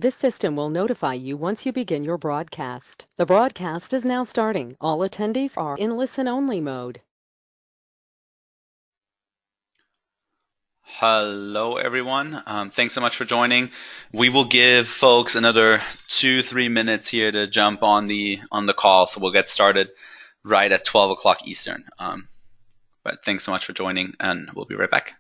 This system will notify you once you begin your broadcast. The broadcast is now starting. All attendees are in listen-only mode. Hello, everyone. Thanks so much for joining. We will give folks another 2-3 minutes here to jump on the call, so we'll get started right at 12 o'clock Eastern. But thanks so much for joining, and we'll be right back.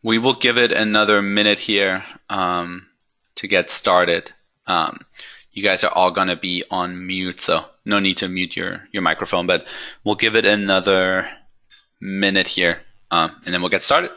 We will give it another minute here to get started. You guys are all going to be on mute, so no need to mute your microphone, but we'll give it another minute here, and then we'll get started.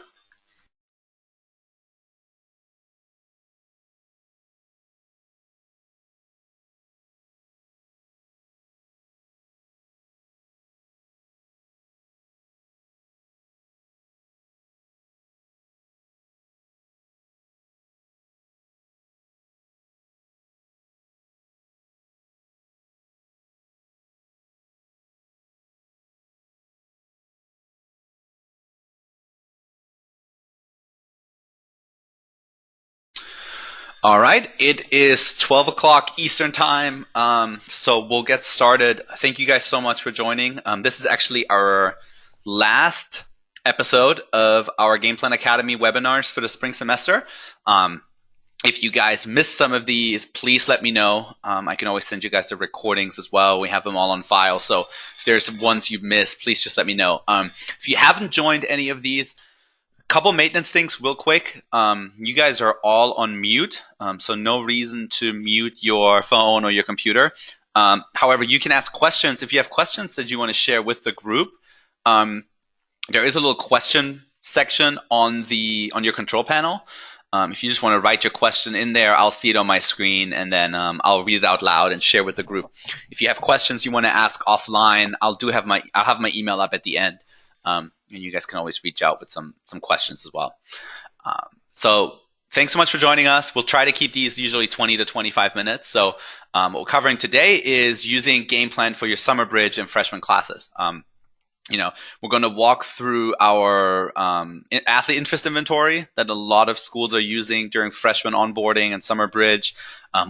All right, it is 12 o'clock Eastern time, so we'll get started. Thank you guys so much for joining. This is actually our last episode of our Game Plan Academy webinars for the spring semester. If you guys missed some of these, please let me know. I can always send you guys the recordings as well. We have them all on file, so if there's ones you've missed, please just let me know. If you haven't joined any of these, couple maintenance things real quick. You guys are all on mute, so no reason to mute your phone or your computer. However, you can ask questions. If you have questions that you want to share with the group, there is a little question section on your control panel. If you just want to write your question in there, I'll see it on my screen, and then I'll read it out loud and share with the group. If you have questions you want to ask offline, I'll have my email up at the end. And you guys can always reach out with some questions as well. So thanks so much for joining us. We'll try to keep these usually 20 to 25 minutes. So what we're covering today is using Game Plan for your summer bridge and freshman classes. We're going to walk through our athlete interest inventory that a lot of schools are using during freshman onboarding and summer bridge.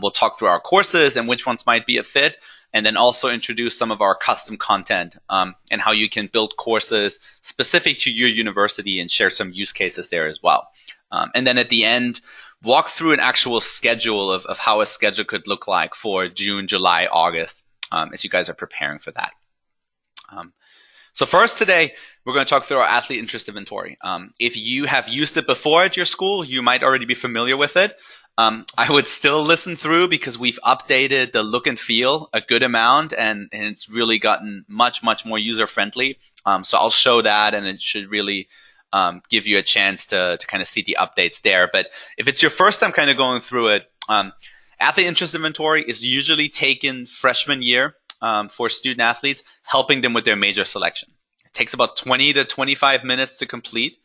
We'll talk through our courses and which ones might be a fit, and then also introduce some of our custom content and how you can build courses specific to your university and share some use cases there as well. And then at the end, walk through an actual schedule of how a schedule could look like for June, July, August, as you guys are preparing for that. So first today, we're going to talk through our athlete interest inventory. If you have used it before at your school, you might already be familiar with it. I would still listen through because we've updated the look and feel a good amount, and it's really gotten much, much more user-friendly. So I'll show that, and it should really give you a chance to kind of see the updates there. But if it's your first time kind of going through it, athlete interest inventory is usually taken freshman year for student athletes, helping them with their major selection. It takes about 20 to 25 minutes to complete.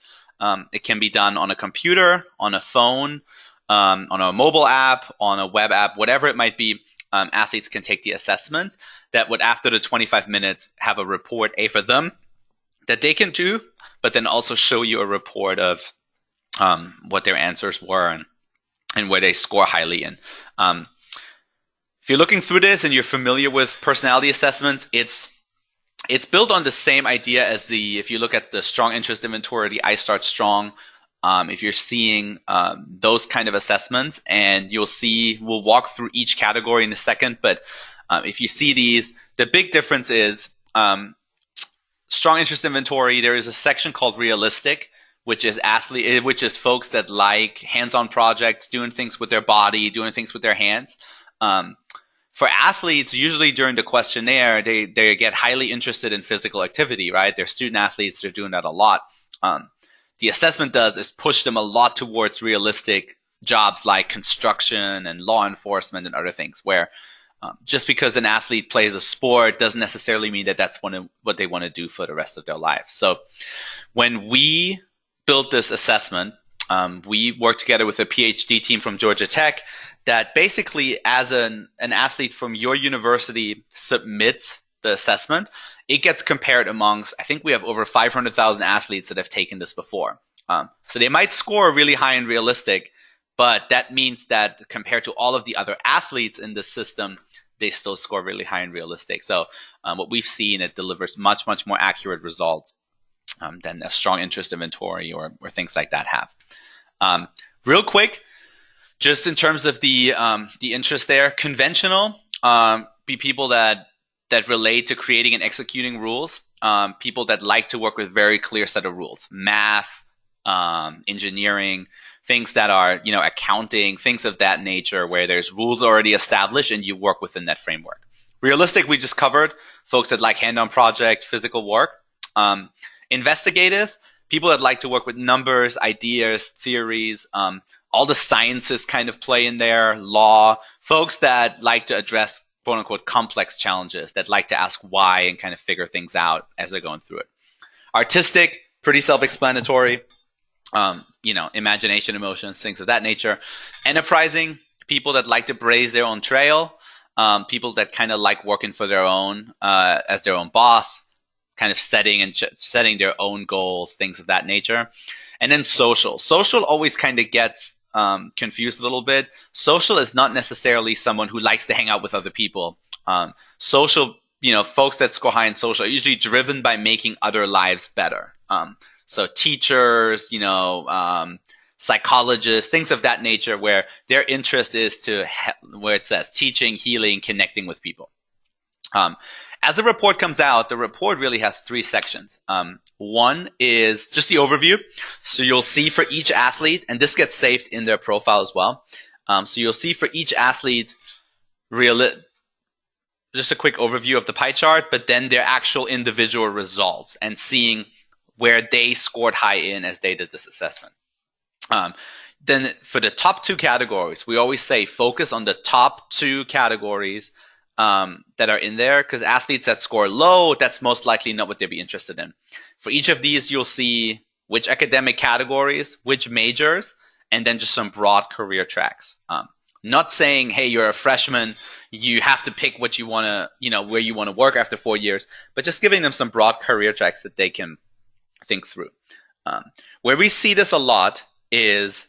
It can be done on a computer, on a phone, on a mobile app, on a web app, whatever it might be. Athletes can take the assessment that would, after the 25 minutes, have a report for them that they can do, but then also show you a report of what their answers were and where they score highly in. If you're looking through this and you're familiar with personality assessments, it's built on the same idea as if you look at the strong interest inventory, the I Start Strong. If you're seeing those kind of assessments, and we'll walk through each category in a second, but if you see these, the big difference is strong interest inventory, there is a section called realistic, which is folks that like hands-on projects, doing things with their body, doing things with their hands. For athletes, usually during the questionnaire, they get highly interested in physical activity, right? They're student athletes, they're doing that a lot. The assessment does is push them a lot towards realistic jobs like construction and law enforcement and other things, where just because an athlete plays a sport doesn't necessarily mean that that's what they want to do for the rest of their life. So when we built this assessment, we worked together with a PhD team from Georgia Tech that basically, as an athlete from your university submits the assessment, it gets compared amongst, I think we have over 500,000 athletes that have taken this before. So they might score really high in realistic, but that means that compared to all of the other athletes in the system, they still score really high in realistic. So what we've seen, it delivers much, much more accurate results than a strong interest inventory or things like that have. Real quick, just in terms of the interest there, conventional, be people that relate to creating and executing rules, people that like to work with very clear set of rules, math, engineering, things that are, accounting, things of that nature where there's rules already established and you work within that framework. Realistic, we just covered, folks that like hand-on project, physical work. Investigative, people that like to work with numbers, ideas, theories, all the sciences kind of play in there, law, folks that like to address quote unquote complex challenges, that like to ask why and kind of figure things out as they're going through it. Artistic, pretty self-explanatory. Imagination, emotions, things of that nature. Enterprising, people that like to blaze their own trail, people that kind of like working for their own, as their own boss, kind of setting their own goals, things of that nature. And then social. Social always kind of gets confused a little bit. Social is not necessarily someone who likes to hang out with other people. Social, folks that score high in social are usually driven by making other lives better. So teachers, psychologists, things of that nature, where their interest is where it says teaching, healing, connecting with people. As the report comes out, the report really has 3 sections. One is just the overview. So you'll see for each athlete, and this gets saved in their profile as well. So you'll see for each athlete just a quick overview of the pie chart, but then their actual individual results and seeing where they scored high in as they did this assessment. Then for the top 2 categories, we always say focus on the top 2 categories that are in there, because athletes that score low, that's most likely not what they'd be interested in. For each of these, you'll see which academic categories, which majors, and then just some broad career tracks. Not saying, hey, you're a freshman, you have to pick what you want to, where you want to work after 4 years, but just giving them some broad career tracks that they can think through. Where we see this a lot is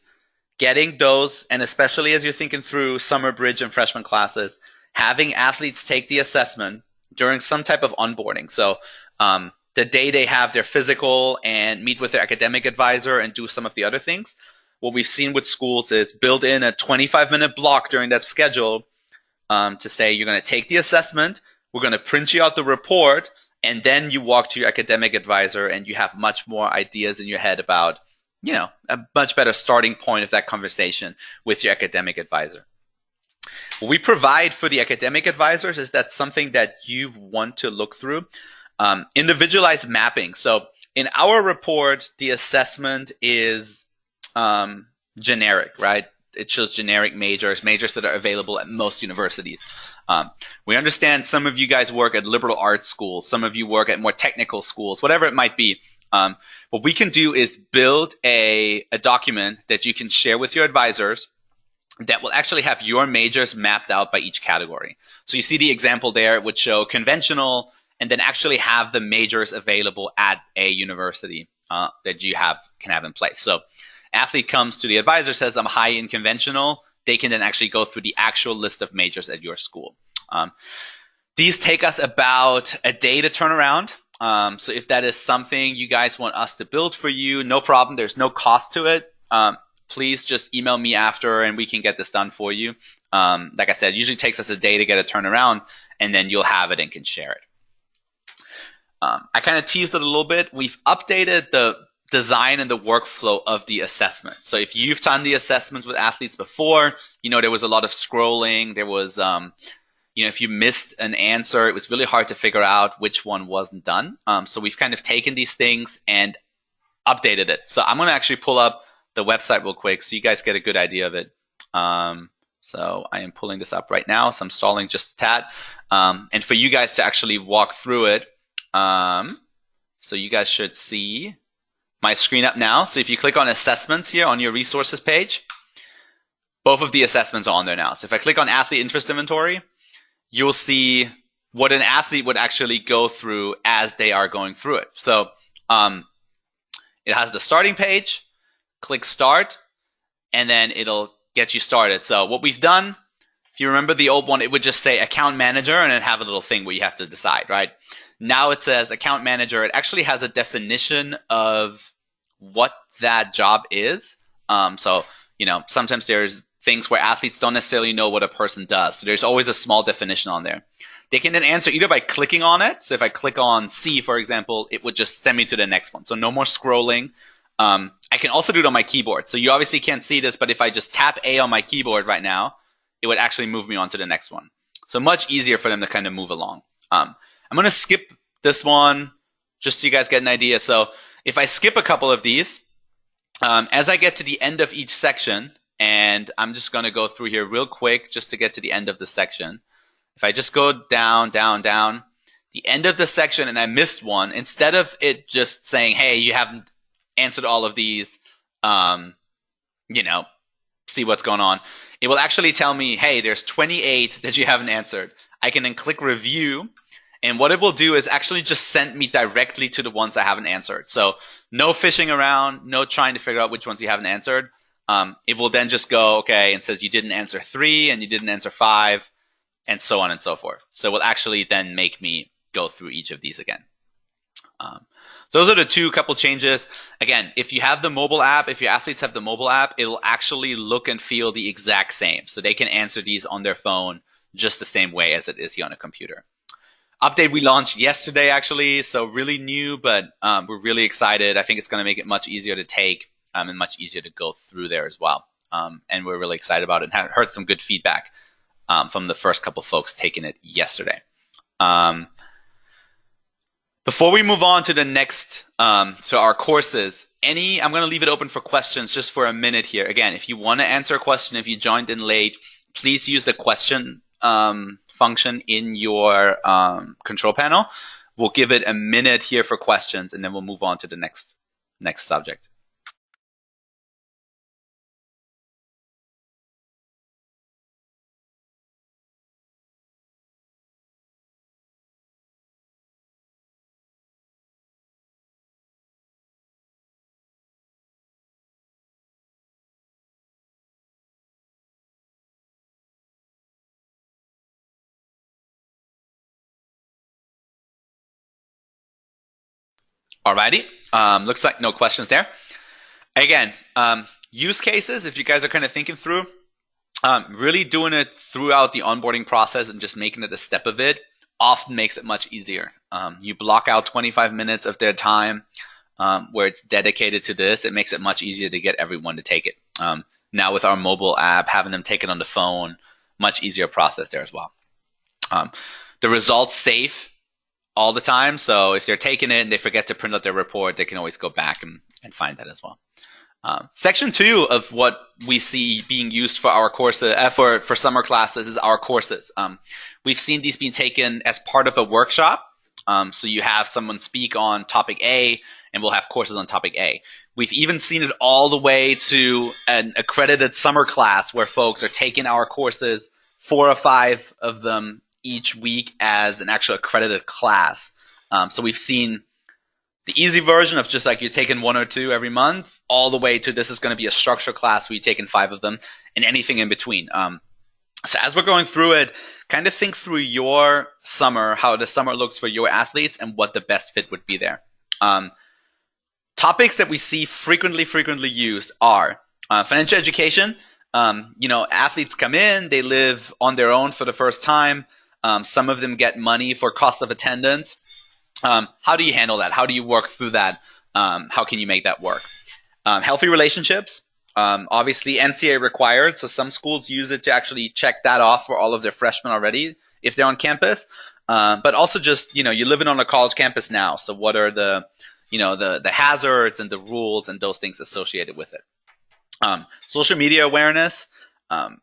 getting those, and especially as you're thinking through summer bridge and freshman classes, having athletes take the assessment during some type of onboarding. So the day they have their physical and meet with their academic advisor and do some of the other things, what we've seen with schools is build in a 25-minute block during that schedule to say you're going to take the assessment, we're going to print you out the report, and then you walk to your academic advisor and you have much more ideas in your head about, a much better starting point of that conversation with your academic advisor. What we provide for the academic advisors is that something that you want to look through, individualized mapping. So in our report, the assessment is generic, right? It shows generic majors that are available at most universities. We understand some of you guys work at liberal arts schools, some of you work at more technical schools, whatever it might be. What we can do is build a document that you can share with your advisors that will actually have your majors mapped out by each category. So you see the example there, it would show conventional and then actually have the majors available at a university that you can have in place. So athlete comes to the advisor, says, I'm high in conventional. They can then actually go through the actual list of majors at your school. These take us about a day to turn around. So if that is something you guys want us to build for you, no problem. There's no cost to it. Please just email me after and we can get this done for you. Like I said, it usually takes us a day to get it turned around, and then you'll have it and can share it. I kind of teased it a little bit. We've updated the design and the workflow of the assessment. So if you've done the assessments with athletes before, there was a lot of scrolling. There was, if you missed an answer, it was really hard to figure out which one wasn't done. So we've kind of taken these things and updated it. So I'm going to actually pull up the website real quick so you guys get a good idea of it. So I am pulling this up right now. So I'm stalling just a tad. And for you guys to actually walk through it, so you guys should see my screen up now. So if you click on assessments here on your resources page, both of the assessments are on there now. So if I click on athlete interest inventory, you'll see what an athlete would actually go through as they are going through it. So it has the starting page, click start, and then it'll get you started. So what we've done, if you remember the old one, it would just say account manager and then have a little thing where you have to decide, right? Now it says account manager. It actually has a definition of what that job is. So, sometimes there's things where athletes don't necessarily know what a person does. So there's always a small definition on there. They can then answer either by clicking on it. So if I click on C, for example, it would just send me to the next one. So no more scrolling. I can also do it on my keyboard. So you obviously can't see this, but if I just tap A on my keyboard right now, it would actually move me on to the next one. So much easier for them to kind of move along. I'm going to skip this one just so you guys get an idea. So if I skip a couple of these, as I get to the end of each section, and I'm just going to go through here real quick just to get to the end of the section. If I just go down, down, down, the end of the section and I missed one, instead of it just saying, hey, you haven't answered all of these, see what's going on, it will actually tell me, hey, there's 28 that you haven't answered. I can then click review, and what it will do is actually just send me directly to the ones I haven't answered. So no fishing around, no trying to figure out which ones you haven't answered. It will then just go, okay, and says you didn't answer 3 and you didn't answer 5, and so on and so forth. So it will actually then make me go through each of these again. So those are the couple changes. Again, if you have the mobile app, if your athletes have the mobile app, it'll actually look and feel the exact same. So they can answer these on their phone just the same way as it is here on a computer. Update we launched yesterday, actually, so really new, but we're really excited. I think it's going to make it much easier to take and much easier to go through there as well. And we're really excited about it and heard some good feedback from the first couple folks taking it yesterday. Before we move on to the next, to our courses, I'm going to leave it open for questions just for a minute here. Again, if you want to answer a question, if you joined in late, please use the question function in your control panel. We'll give it a minute here for questions, and then we'll move on to the next subject. Alrighty, looks like no questions there. Again, use cases, if you guys are kind of thinking through, really doing it throughout the onboarding process and just making it a step of it often makes it much easier. You block out 25 minutes of their time where it's dedicated to this. It makes it much easier to get everyone to take it. Now with our mobile app, having them take it on the phone, much easier process there as well. The results save all the time. So if they're taking it and they forget to print out their report, they can always go back and find that as well. Section 2 of what we see being used for our courses, for summer classes, is our courses. We've seen these being taken as part of a workshop. So you have someone speak on topic A, and we'll have courses on topic A. We've even seen it all the way to an accredited summer class where folks are taking our courses, 4 or 5 of them each week, as an actual accredited class. So we've seen the easy version of just like you're taking 1 or 2 every month, all the way to this is going to be a structured class where you're taking 5 of them, and anything in between. So as we're going through it, kind of think through your summer, how the summer looks for your athletes, and what the best fit would be there. Topics that we see frequently used are financial education. Athletes come in, they live on their own for the first time. Some of them get money for cost of attendance. How do you handle that? How do you work through that? How can you make that work? Healthy relationships. Obviously, NCAA required, so some schools use it to actually check that off for all of their freshmen already if they're on campus. But also just, you're living on a college campus now, so what are the hazards and the rules and those things associated with it? Social media awareness.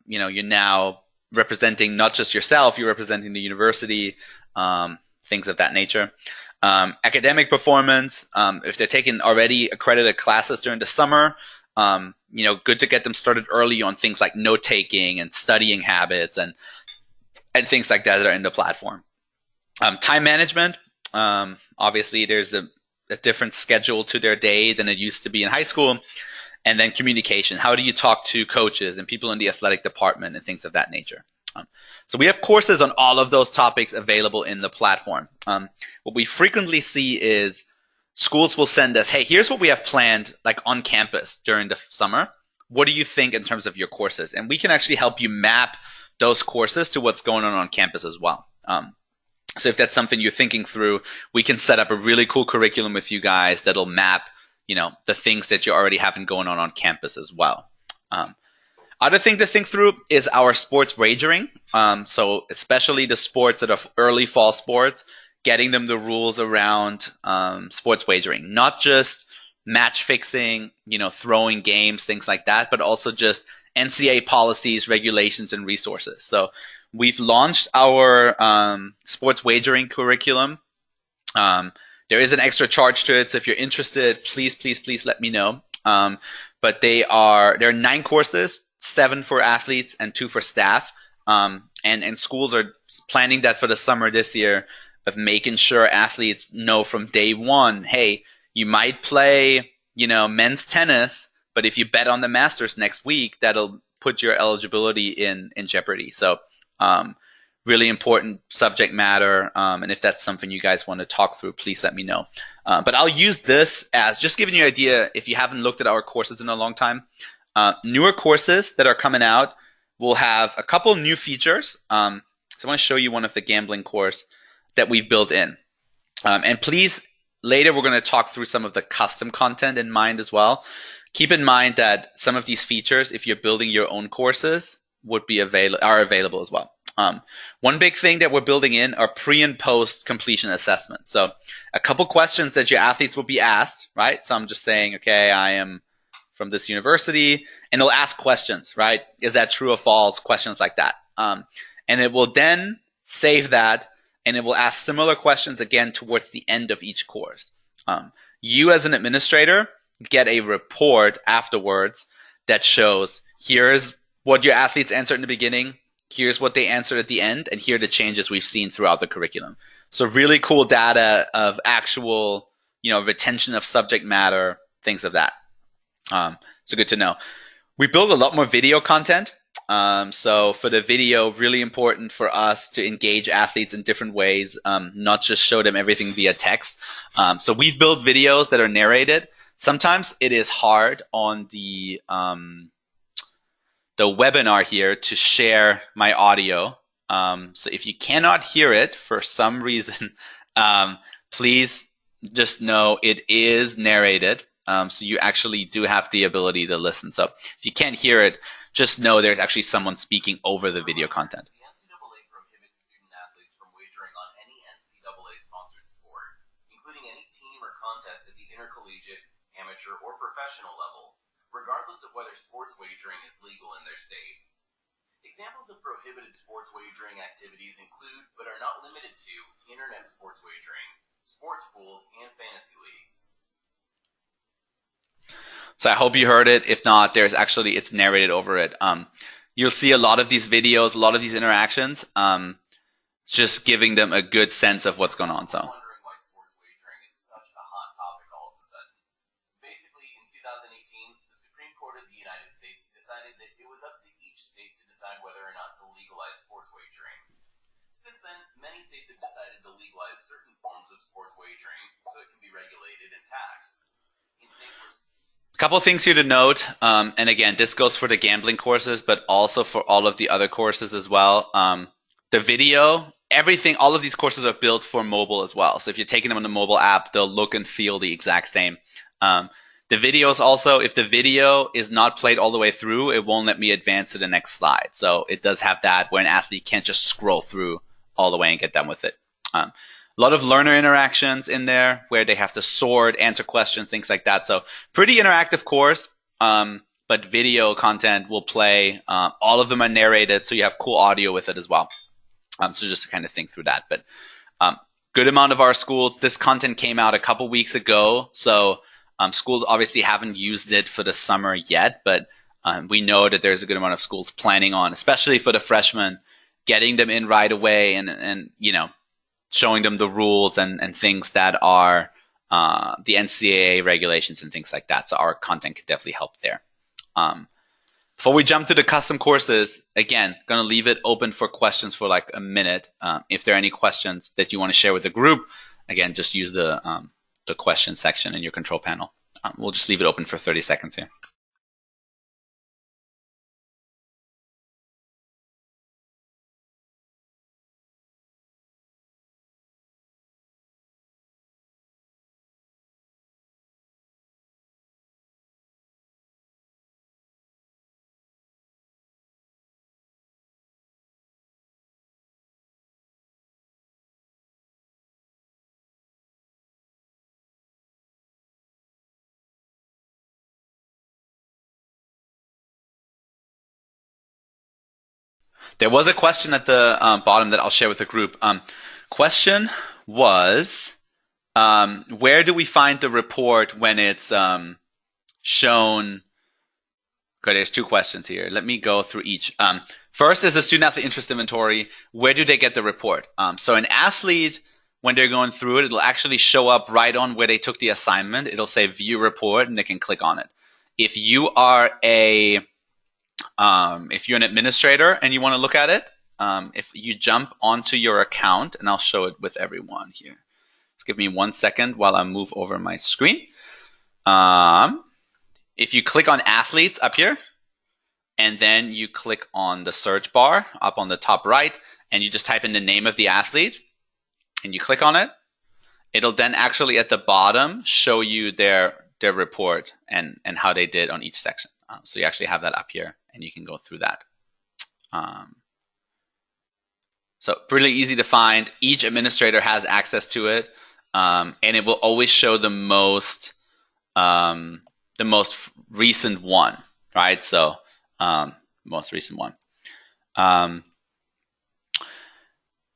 You're now representing not just yourself, you're representing the university, things of that nature. Academic performance. If they're taking already accredited classes during the summer, good to get them started early on things like note taking and studying habits and things like that are in the platform. Time management. Obviously, there's a different schedule to their day than it used to be in high school. And then communication. How do you talk to coaches and people in the athletic department and things of that nature? So we have courses on all of those topics available in the platform. What we frequently see is schools will send us, hey, here's what we have planned like on campus during the summer. What do you think in terms of your courses? And we can actually help you map those courses to what's going on campus as well. So if that's something you're thinking through, we can set up a really cool curriculum with you guys that'll map the things that you're already having going on campus as well. Other thing to think through is our sports wagering. So especially the sports that are early fall sports, getting them the rules around sports wagering, not just match fixing, throwing games, things like that, but also just NCAA policies, regulations, and resources. So we've launched our sports wagering curriculum. There is an extra charge to it, so if you're interested, please let me know. But there are 9 courses, 7 for athletes and 2 for staff. And schools are planning that for the summer this year of making sure athletes know from day one, hey, you might play, men's tennis, but if you bet on the Masters next week, that'll put your eligibility in jeopardy. So really important subject matter. And if that's something you guys want to talk through, please let me know. But I'll use this as just giving you an idea if you haven't looked at our courses in a long time. Newer courses that are coming out will have a couple new features. So I want to show you one of the gambling course that we've built in. And please, later we're going to talk through some of the custom content in mind as well. Keep in mind that some of these features, if you're building your own courses, are available as well. One big thing that we're building in are pre and post completion assessments. So a couple questions that your athletes will be asked, right? So I'm just saying, okay, I am from this university, and they'll ask questions, right? Is that true or false? Questions like that. And it will then save that, and it will ask similar questions again towards the end of each course. You as an administrator get a report afterwards that shows here's what your athletes answered in the beginning, here's what they answered at the end, and here are the changes we've seen throughout the curriculum. So really cool data of actual, retention of subject matter, things of that. So good to know. We build a lot more video content. So for the video, really important for us to engage athletes in different ways, not just show them everything via text. So we've built videos that are narrated. Sometimes it is hard on the webinar here to share my audio. So if you cannot hear it for some reason, please just know it is narrated. So you actually do have the ability to listen. So if you can't hear it, just know there's actually someone speaking over the video content. The NCAA prohibits student athletes from wagering on any NCAA-sponsored sport, including any team or contest at the intercollegiate, amateur, or professional level, regardless of whether sports wagering is legal in their state. Examples of prohibited sports wagering activities include, but are not limited to, internet sports wagering, sports pools, and fantasy leagues. So I hope you heard it. If not, it's narrated over it. You'll see a lot of these videos, a lot of these interactions, just giving them a good sense of what's going on. So. Wondering why sports wagering is such a hot topic all of a sudden. Basically, in 2018, the Supreme Court of the United States decided that it was up to each state to decide whether or not to legalize sports wagering. Since then, many states have decided to legalize certain forms of sports wagering so it can be regulated and taxed. In states where A couple of things here to note, and again, this goes for the gambling courses, but also for all of the other courses as well. The video everything, all of these courses are built for mobile as well. So if you're taking them on the mobile app, they'll look and feel the exact same. The videos also, if the video is not played all the way through, it won't let me advance to the next slide. So it does have that where an athlete can't just scroll through all the way and get done with it. A lot of learner interactions in there where they have to sort, answer questions, things like that. So pretty interactive course, but video content will play. All of them are narrated, so you have cool audio with it as well. So just to kind of think through that. But good amount of our schools, this content came out a couple weeks ago, so schools obviously haven't used it for the summer yet, but we know that there's a good amount of schools planning on, especially for the freshmen, getting them in right away and you know, showing them the rules and things that are the NCAA regulations and things like that. So our content could definitely help there. Before we jump to the custom courses, again, going to leave it open for questions for like a minute. If there are any questions that you want to share with the group, again, just use the question section in your control panel. We'll just leave it open for 30 seconds here. There was a question at the bottom that I'll share with the group. Question was, where do we find the report when it's shown? Okay, there's two questions here. Let me go through each. First is the student athlete interest inventory. Where do they get the report? So an athlete, when they're going through it, it'll actually show up right on where they took the assignment. It'll say view report, and they can click on it. If you are if you're an administrator and you want to look at it, if you jump onto your account, and I'll show it with everyone here. Just give me 1 second while I move over my screen. If you click on athletes up here, and then you click on the search bar up on the top right, and you just type in the name of the athlete, and you click on it, it'll then actually at the bottom show you their report and how they did on each section. So you actually have that up here, and you can go through that. So pretty easy to find. Each administrator has access to it, and it will always show the most recent one, right? So most recent one.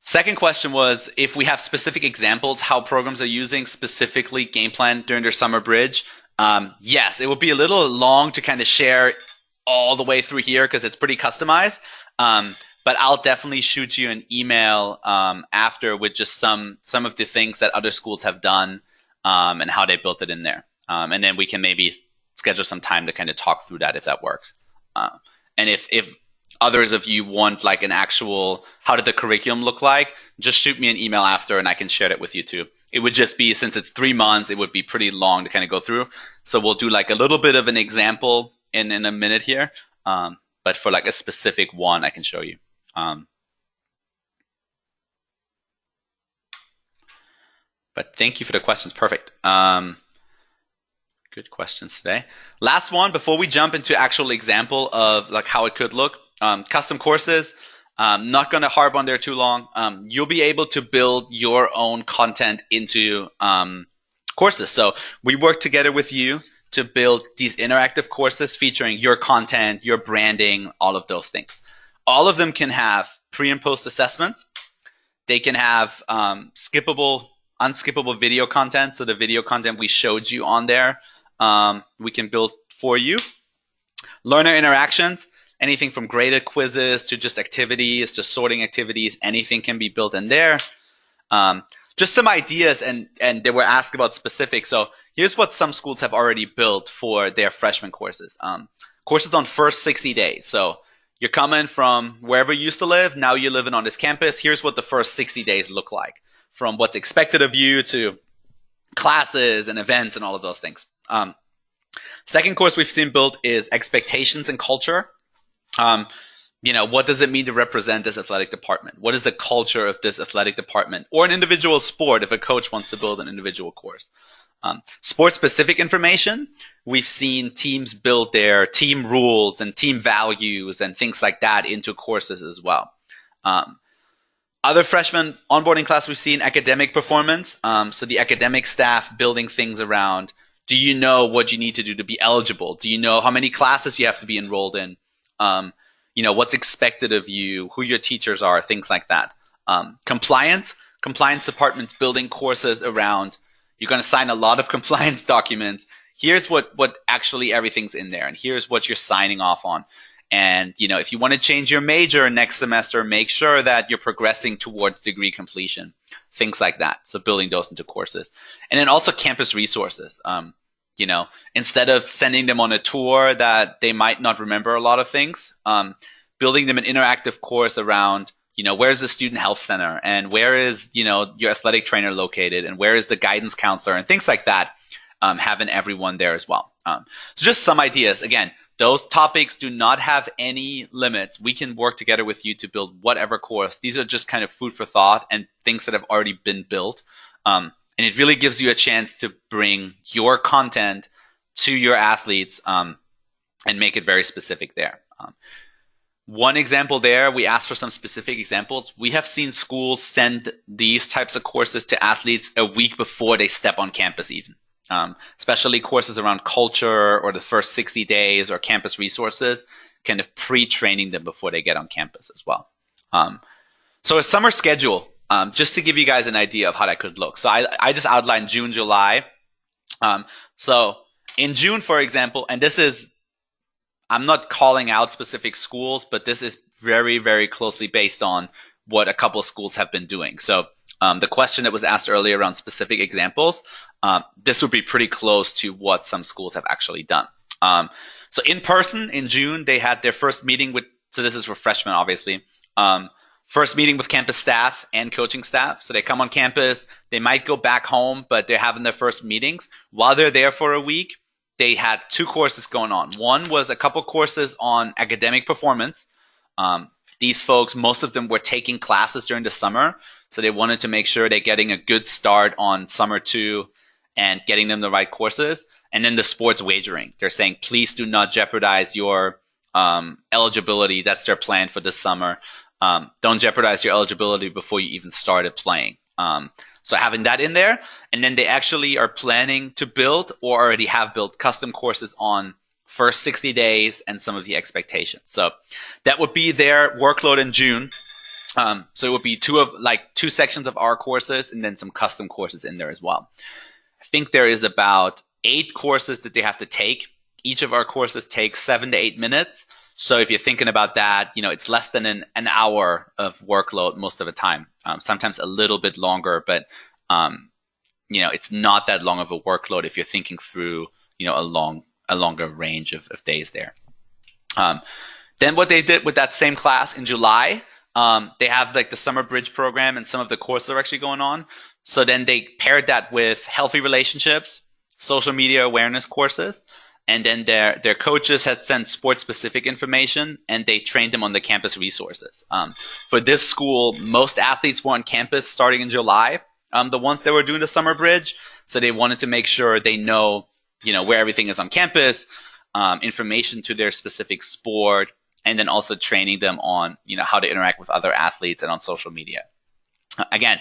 Second question was if we have specific examples how programs are using specifically game plan during their summer bridge. Yes, it would be a little long to kind of share all the way through here because it's pretty customized. But I'll definitely shoot you an email after with just some of the things that other schools have done and how they built it in there. And then we can maybe schedule some time to kind of talk through that if that works. And if others of you want like an actual, how did the curriculum look like, just shoot me an email after and I can share it with you too. It would just be, since it's 3 months, it would be pretty long to kind of go through. So we'll do like a little bit of an example in a minute here. But for like a specific one, I can show you. But thank you for the questions. Perfect. Good questions today. Last one, before we jump into actual example of like how it could look. Custom courses. Not going to harp on there too long. You'll be able to build your own content into courses. So we work together with you to build these interactive courses featuring your content, your branding, all of those things. All of them can have pre and post assessments. They can have skippable, unskippable video content. So the video content we showed you on there, we can build for you. Learner interactions, anything from graded quizzes to just activities to sorting activities, anything can be built in there. Just some ideas, and they were asked about specifics. So here's what some schools have already built for their freshman courses. Courses on first 60 days. So you're coming from wherever you used to live, now you're living on this campus. Here's what the first 60 days look like, from what's expected of you to classes and events and all of those things. Second course we've seen built is expectations and culture. what does it mean to represent this athletic department? What is the culture of this athletic department or an individual sport if a coach wants to build an individual course? Sport-specific information, we've seen teams build their team rules and team values and things like that into courses as well. Other freshman onboarding class, we've seen academic performance. So the academic staff building things around, do you know what you need to do to be eligible? Do you know how many classes you have to be enrolled in? What's expected of you, who your teachers are, things like that. Compliance departments building courses around, you're going to sign a lot of compliance documents. Here's what actually everything's in there, and here's what you're signing off on. And, if you want to change your major next semester, make sure that you're progressing towards degree completion, things like that. So building those into courses. And then also campus resources. Instead of sending them on a tour that they might not remember a lot of things, building them an interactive course around, where's the student health center, and where is, your athletic trainer located, and where is the guidance counselor, and things like that, having everyone there as well. So just some ideas. Again, those topics do not have any limits. We can work together with you to build whatever course. These are just kind of food for thought and things that have already been built. And it really gives you a chance to bring your content to your athletes and make it very specific there. One example there, we asked for some specific examples. We have seen schools send these types of courses to athletes a week before they step on campus even. Especially courses around culture or the first 60 days or campus resources, kind of pre-training them before they get on campus as well. So a summer schedule, just to give you guys an idea of how that could look. So I just outlined June, July. So in June, for example, and this is, I'm not calling out specific schools, but this is very, very closely based on what a couple of schools have been doing. So the question that was asked earlier around specific examples, this would be pretty close to what some schools have actually done. So in person in June, they had their first meeting with, so this is for freshmen, obviously, first meeting with campus staff and coaching staff. So they come on campus, they might go back home, but they're having their first meetings. While they're there for a week, they had 2 courses going on. One was a couple courses on academic performance. These folks, most of them were taking classes during the summer, so they wanted to make sure they're getting a good start on summer 2 and getting them the right courses. And then the sports wagering. They're saying, please do not jeopardize your eligibility. That's their plan for this summer. Don't jeopardize your eligibility before you even started playing. So having that in there, and then they actually are planning to build or already have built custom courses on first 60 days and some of the expectations. So that would be their workload in June. So it would be 2 sections of our courses and then some custom courses in there as well. I think there is about 8 courses that they have to take. Each of our courses takes 7 to 8 minutes. So if you're thinking about that, it's less than an hour of workload most of the time. Sometimes a little bit longer, but it's not that long of a workload if you're thinking through, a longer range of days there. Then what they did with that same class in July, they have the summer bridge program and some of the courses are actually going on. So then they paired that with healthy relationships, social media awareness courses, and then their coaches had sent sports-specific information, and they trained them on the campus resources. For this school, most athletes were on campus starting in July, the ones that were doing the summer bridge. So they wanted to make sure they know, where everything is on campus, information to their specific sport, and then also training them on, how to interact with other athletes and on social media. Again,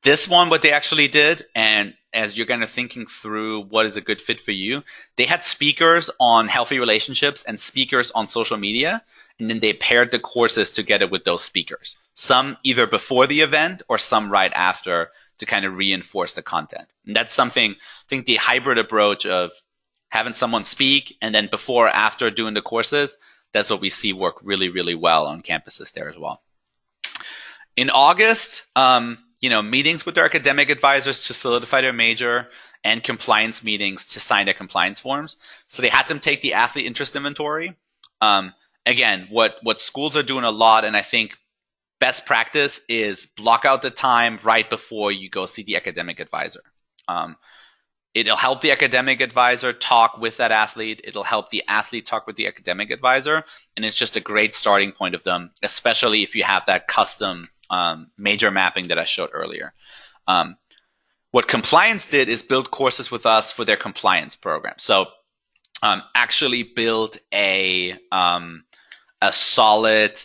this one, what they actually did, and as you're kind of thinking through what is a good fit for you, they had speakers on healthy relationships and speakers on social media, and then they paired the courses together with those speakers. Some either before the event or some right after to kind of reinforce the content. And that's something, I think the hybrid approach of having someone speak and then before or after doing the courses, that's what we see work really, really well on campuses there as well. In August, meetings with their academic advisors to solidify their major and compliance meetings to sign their compliance forms. So they had them take the athlete interest inventory. Again, what schools are doing a lot, and I think best practice is block out the time right before you go see the academic advisor. It'll help the academic advisor talk with that athlete. It'll help the athlete talk with the academic advisor. And it's just a great starting point of them, especially if you have that custom major mapping that I showed earlier. What compliance did is build courses with us for their compliance program. So actually build a solid,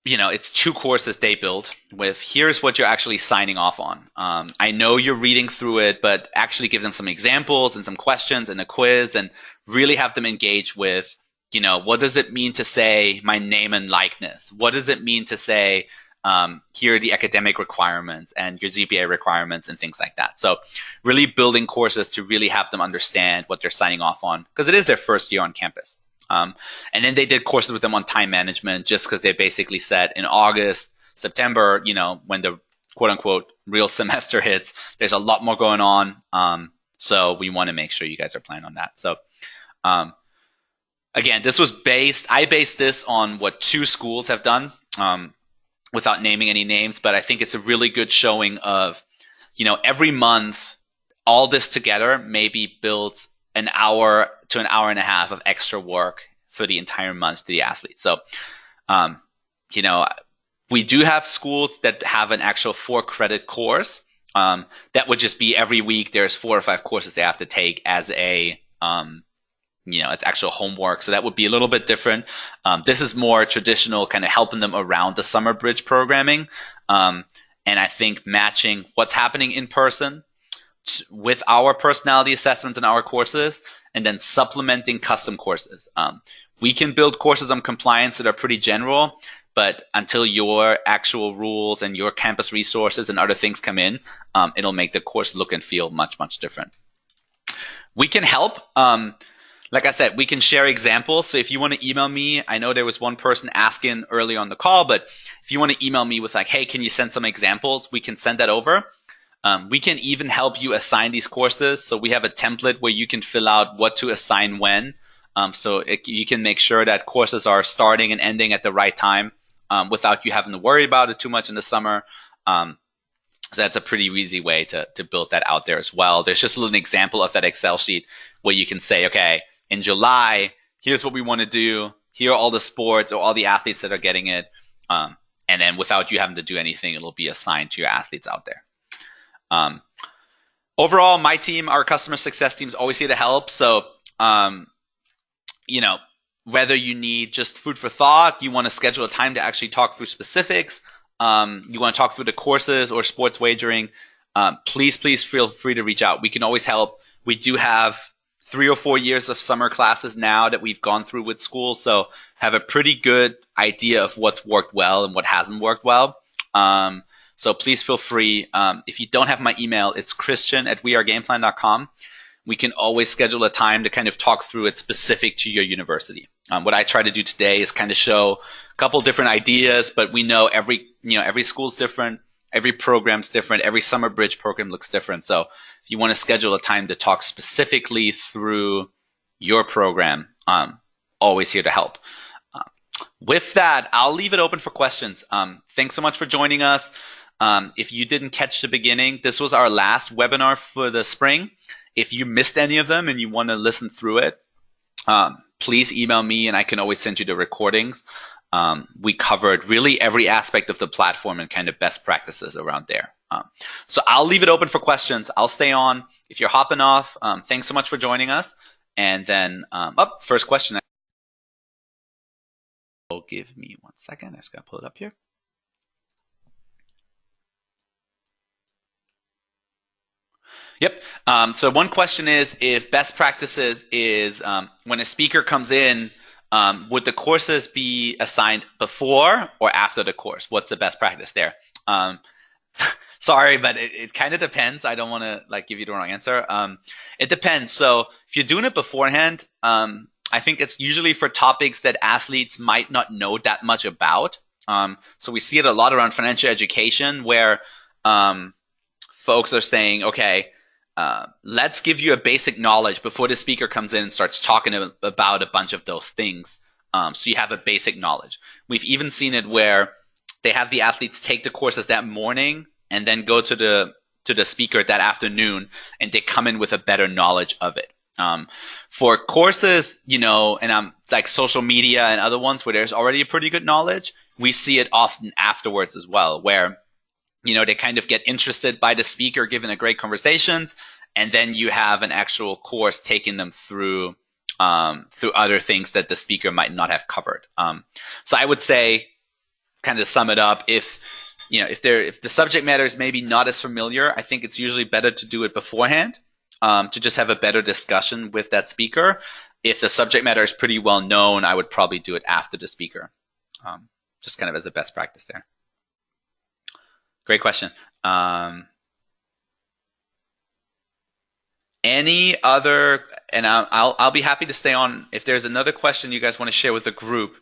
it's 2 courses they built with here's what you're actually signing off on. I know you're reading through it, but actually give them some examples and some questions and a quiz and really have them engage with, what does it mean to say my name and likeness? What does it mean to say, here are the academic requirements and your GPA requirements and things like that. So really building courses to really have them understand what they're signing off on, because it is their first year on campus. And then they did courses with them on time management, just because they basically said in August, September, when the quote unquote real semester hits, there's a lot more going on. So we want to make sure you guys are planning on that. So again, I based this on what 2 schools have done, without naming any names, but I think it's a really good showing of, every month, all this together maybe builds an hour to an hour and a half of extra work for the entire month to the athlete. So, we do have schools that have an actual 4-credit course. That would just be every week there's 4 or 5 courses they have to take as a, it's actual homework. So that would be a little bit different. This is more traditional, kind of helping them around the summer bridge programming. And I think matching what's happening in person with our personality assessments in our courses, and then supplementing custom courses. We can build courses on compliance that are pretty general, but until your actual rules and your campus resources and other things come in, it'll make the course look and feel much, much different. We can help. Like I said, we can share examples. So if you want to email me, I know there was one person asking early on the call, but if you want to email me with like, hey, can you send some examples? We can send that over. We can even help you assign these courses. So we have a template where you can fill out what to assign when. You can make sure that courses are starting and ending at the right time without you having to worry about it too much in the summer. So that's a pretty easy way to build that out there as well. There's just a little example of that Excel sheet where you can say, okay, in July, here's what we want to do. Here are all the sports or all the athletes that are getting it. And then without you having to do anything, it'll be assigned to your athletes out there. Overall, my team, our customer success team, is always here to help. So, whether you need just food for thought, you want to schedule a time to actually talk through specifics, you want to talk through the courses or sports wagering, please feel free to reach out. We can always help. We do have 3 or 4 years of summer classes now that we've gone through with schools, so have a pretty good idea of what's worked well and what hasn't worked well. So please feel free. If you don't have my email, it's christian@wearegameplan.com. We can always schedule a time to kind of talk through it specific to your university. What I try to do today is kind of show a couple different ideas, but we know every school's different, every program's different, every summer bridge program looks different. So if you want to schedule a time to talk specifically through your program, always here to help. With that, I'll leave it open for questions. Thanks so much for joining us. If you didn't catch the beginning, this was our last webinar for the spring. If you missed any of them and you want to listen through it, please email me and I can always send you the recordings. We covered really every aspect of the platform and kind of best practices around there. So I'll leave it open for questions. I'll stay on. If you're hopping off, thanks so much for joining us. And then, first question. Give me 1 second. I just got to pull it up here. Yep. So one question is, if best practices is when a speaker comes in, would the courses be assigned before or after the course? What's the best practice there? Sorry, but it kind of depends. I don't want to give you the wrong answer. It depends. So if you're doing it beforehand, I think it's usually for topics that athletes might not know that much about. So we see it a lot around financial education where folks are saying, okay, let's give you a basic knowledge before the speaker comes in and starts talking about a bunch of those things. So you have a basic knowledge. We've even seen it where they have the athletes take the courses that morning and then go to the to the speaker that afternoon, and they come in with a better knowledge of it. For courses, and like social media and other ones where there's already a pretty good knowledge, we see it often afterwards as well, where they kind of get interested by the speaker giving a great conversations, and then you have an actual course taking them through other things that the speaker might not have covered. So I would say, kind of sum it up, if the subject matter is maybe not as familiar, I think it's usually better to do it beforehand, to just have a better discussion with that speaker. If the subject matter is pretty well known, I would probably do it after the speaker, just kind of as a best practice there. Great question. Any other, and I'll be happy to stay on if there's another question you guys want to share with the group.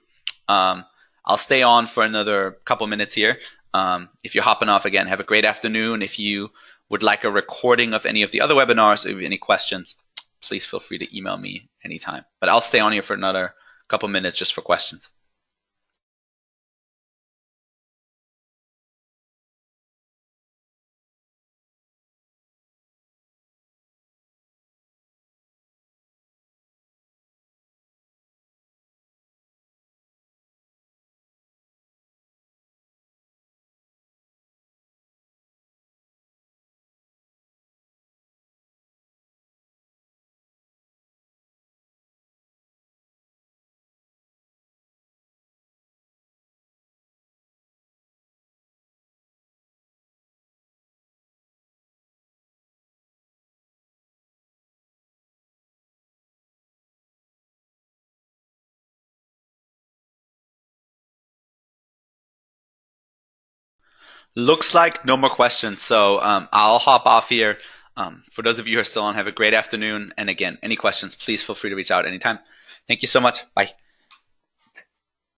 I'll stay on for another couple minutes here. If you're hopping off again, have a great afternoon. If you would like a recording of any of the other webinars, or if you have any questions, please feel free to email me anytime. But I'll stay on here for another couple minutes just for questions. Looks like no more questions, so I'll hop off here. For those of you who are still on, have a great afternoon. And again, any questions, please feel free to reach out anytime. Thank you so much. Bye.